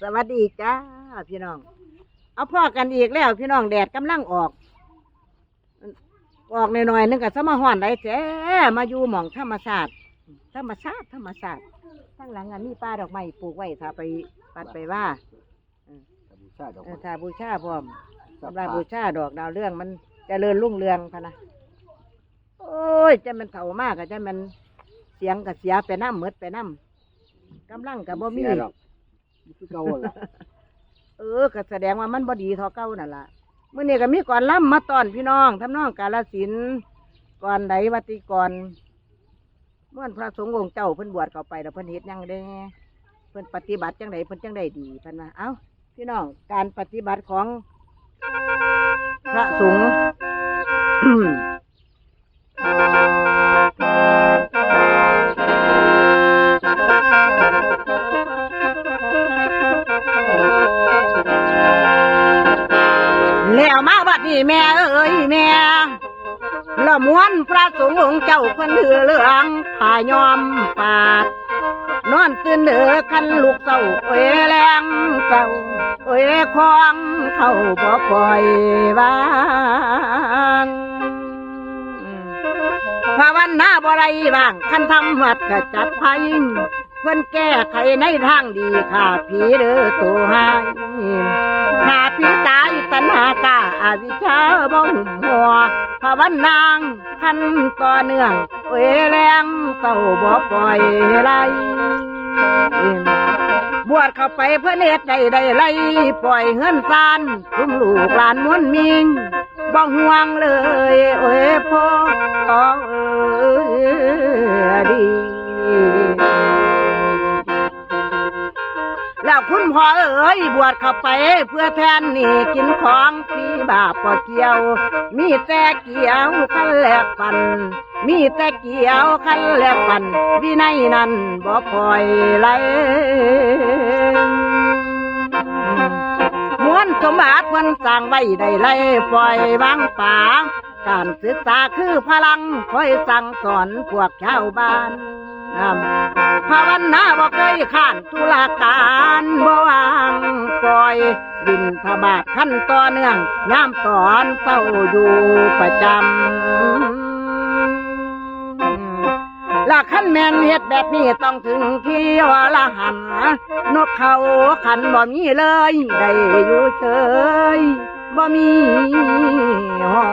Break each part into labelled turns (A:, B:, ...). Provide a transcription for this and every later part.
A: สวัสดีจ้าพี่น้องเอาพ่อกันอีกแล้วพี่น้องแดดกำลังออกหน่อยๆนึงกับสมาฮ้อนได้แจ้มาอยู่หม่องธรรมชาติทั้งหลังมีป่าดอกไม้ปลูกไว้ถ้าไปปัดไปว่าถ้าบูชาพร้อมสำหรับบูชาดอกดาวเรื่องมันเจริญรุ่งเรืองพะนะโอ้ยจะมันเถ่ามากอะจะมันเสียงกับเสียไปน้ำเมดไปน้ำกำลังกับบ่มีก็แสดงว่ามันบ่ดีเท่าเก่านั่นล่ะมื้อนี้ก็มีก่อนล่ำมาตอนพี่น้องทำน้องกาฬสินธุ์ก่อนใดวัติก่อนเมื่อพระสงฆ์องค์เจ้าเพิ่นบวชเข้าไปแล้วเพิ่นเฮ็ดยังได้เพิ่นปฏิบัติจังไดเพิ่นจังไดดีเพิ่นว่าเอ้าพี่น้องการปฏิบัติของพระสงฆ์แล้วมาบัดนี้แม่เอ้ยแม่ละม้วนพระสงฆ์องค์เจ้าเพิ่นถือเรื่องผ้ายอมปาดนอนตื่นเด้อคันลูกเศร้าเอ้ยแรงเศร้าเอ้ยคลองเข้าบ่ปล่อยวางภาวนาบ่ไรบ้างคันทำวัดก็จัดไผเพิ่นแก้ไขในทางดีข้าผีเด้อตัวหายข้าผีตายตัณหากาอาวิชชาบ่หุ่มหัวภาวนางคันต่อเนื่องเอ้ยแรงเศร้าบ่ปล่อยไหลบวชเข้าไปเพื่อเนตได้ไล่ปล่อยเฮือนซานทุ่มลูกหลานม้วนมิงบ่ห่วงเลยโอ้ยพ่อต้องดีแล้วคุณพ่อเอ๋ยบวชเข้าไปเพื่อแทนนี่กินของที่บาปเกี่ยวมีแต่เกี่ยวคันแลกฟันมีแต่เกี่ยวคันแลกฟันวินัยนั้นบ่ปล่อยไหลม้วนสมบัติมันสร้างไว้ได้ไล่ปล่อยวางป่าการศึกษาคือพลังคอยสั่งสอนพวกชาวบ้านภาวนาบ่เคยข้านตุลาการบ่วางปล่อยบินทบาทขั้นต่อเนื่องยามตอนเศร้าอยู่ประจำละขั้นแมนเฮ็ดแบบนี้ต้องถึงที่อรหันต์นกเขาขันบ่มีเลยได้อยู่เฉยบ่มีห้อง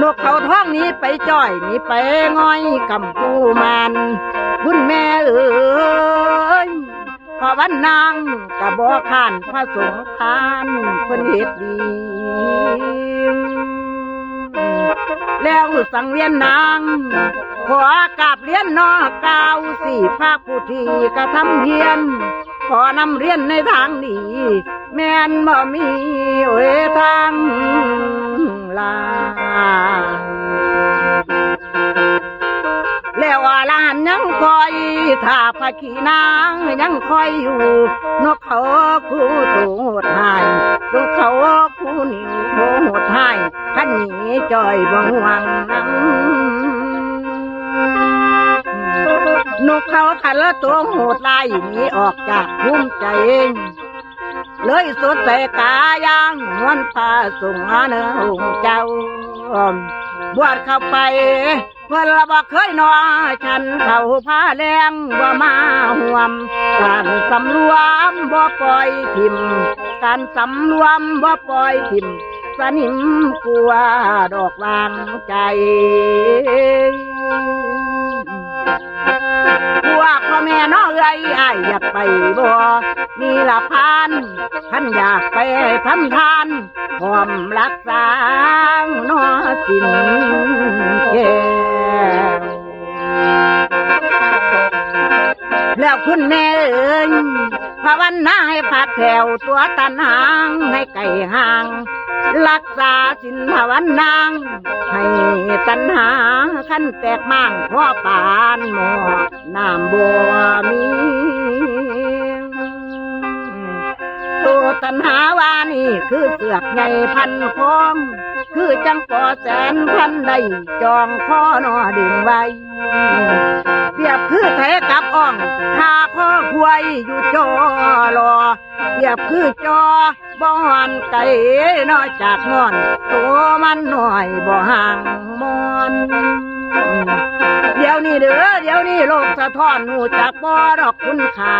A: นกเขาท้องนี้ไปจ้อยนี้ไปง่อยกำปูมันคุณแม่เอ๋ยภาวนางกะบ่ข้านพระสงฆ์ทานเพิ่นเฮ็ดดีแล้วสังเวียนนางขอกราบเรียนนอกล่าวสิพระผู้ที่กระทำเพียรขอนำเรียนในทางดีแม่นบ่มีโอ้ยทางลาแล้วว่าลานยังคอยถ้าพระขีนางยังคอยอยู่นกเขาคู่ตูดหายนกเขาคู่นิ้วโหดหายขันนี้จอยบ่หวังนังนกเขาขันละตัวโหดลายนี้ออกจากพุ่มใจเลยสดใสกายางนวลพาส่งเนื้อองค์เจ้าบวชเข้าไปเพื่อนละบอกเคยนอฉันเขาผ้าแรงบ่มาห่วมการสำรวมบ่ปล่อยทิมการสำรวมบ่ปล่อยทิมสนิมกลัวดอกวางใจพวกพ่อแม่น้องเอ้ยอ้ายอยากไปบ่มีละพานท่านอยากไปทำทานพร้อมรักษานอสินแก่แล้วคุณแม่เอ้ยภาวนาให้ผัดแผ่วตัวตันหางให้ไก่ห่างรักษาสินภาวนางให้ตันหาขั้นแตกมั่งพ่อปานหมอน้ำบัวมีตัวตันหาวานี่คือเสือกไงพันคองคือจังปอแสนพันใดจองข้อนอดึงไว้เปรียบคือแท้กับอ่องหาค พ่อควยอยู่จอรอเหยียบคือจอบอนไก่นอกจากงอนตัวมันหน่อยบ่ห่างมอนเดี๋ยวนี้เด้อเดี๋ยวนี้โลกสะท้อนหูจากบ่ดอกคุณขา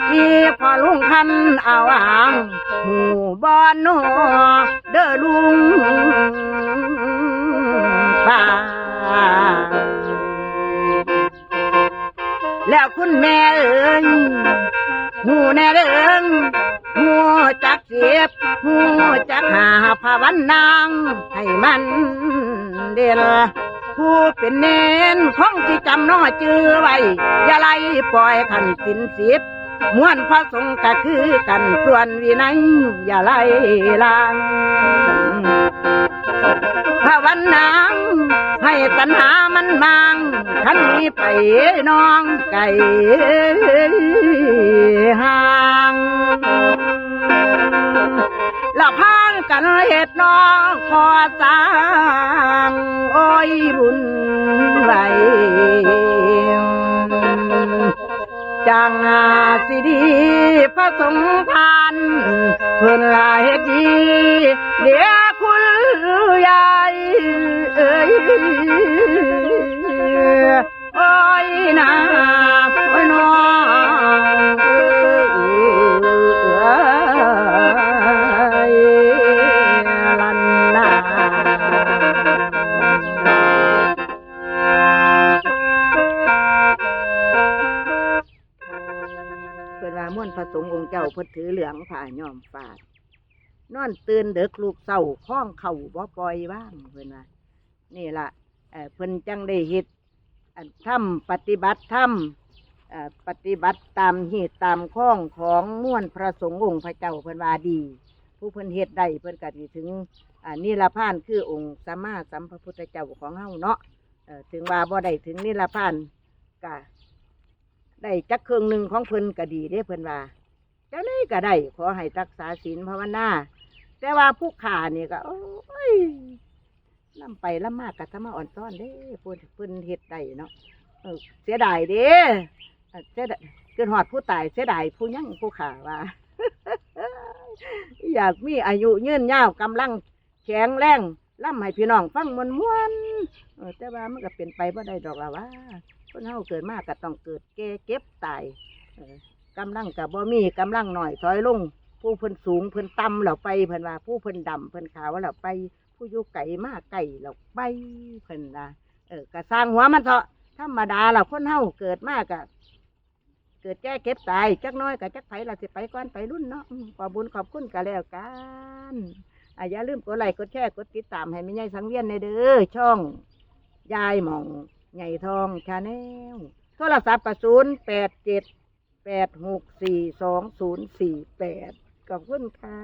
A: ที่พอลุงคันเอาอ่างหูบอนนอเด้อลุงป้าแล้วคุณแม่เอิงหูแน่เด้งหูจักเสียบหูจักหาภาวันนางให้มันเด่นผู้เป็นเน้นคงที่จำน้อจือไว้อย่าไล่ปล่อยขันสินสิบม้วนพระสงฆ์ก็คือกันส่วนวินัยอย่าไล่ลางภาวันนางให้ตัณหามันมางขันนี้ไปน้องไก่ห่างละพังกันเหตุน้องขอสร้างโอ้ยบุญไหวจังสิดีพระสงฆ์ทานเพื่อนลายดีเดี๋ยวคุณยายเอ้ยโอ้ยนาโอ้ยน้องลันนาเพิ่นว่าม่วนพระสงฆ์องค์เจ้าเพิ่นถือเหลืองผ่าย้อมฝาดนอนตื่นเด็กลูกเศร้าคล้องเข่าบ่ปล่อยว่างเพิ่นว่านี่ล่ะเพิ่นจังได้เฮ็ดทำปฏิบัติธรรมปฏิบัติตามเหตุตามข้องของม่วนพระสงฆ์องค์พระเจ้าเพิ่นว่าดีผู้เพิ่นเฮ็ดได้เพิ่นก็สิถึงนิรพานคือองค์สัมมาสัมพุทธเจ้าของเฮาเนาะถึงว่าบ่ได้ถึงนิรพานก็ได้จักครึ่งหนึ่งของเพิ่นก็ดีเด้เพิ่นว่าจังได๋ก็ได้ขอให้รักษาศีลภาวนาแต่ว่าผู้ขานี่ก็โอ้ยล้ำไปล้ำมากก็ทำมาอ่อนซ้อนเด้เพิ่นเฮ็ดได้เนาะเสียดายเด้เสียดายเกิดหอดผู้ตายเสียดายผู้ยั่งผู้ขาว่า อยากมีอายุยืนยาวกำลังแข็งแรงล่ำให้พี่น้องฟังม่วนแต่ว่ามันก็เป็นไปบ่ได้ดอกละว่าคนเฮาเกิดมากก็ต้องเกิดแก่เก็บตายกำลังกับบ่มีกำลังหน่อยถอยลงผู้เพิ่นสูงเพิ่นต่ำเราไปเพิ่นว่าผู้เพิ่นดำเพิ่นขาวเราไปผู้อยู่ไก่มากไก่เราไปเพิ่นว่าก็สร้างหัวมันเถอะธรรมดาเราคนเฮาเกิดมากก็เกิดแก่เก็บตายจักน้อยกับจักไผเราสิไปก่อนไปรุ่นเนาะขอบุญขอบคุณกันแล้วกันอย่าลืมกดไลค์กดแชร์กดติดตามให้แม่ใหญ่สังเวียนในเด้อช่องยายหม่องใหญ่ทองชาแนลโทรศัพท์ก็08786420048ขอบคุณค่ะ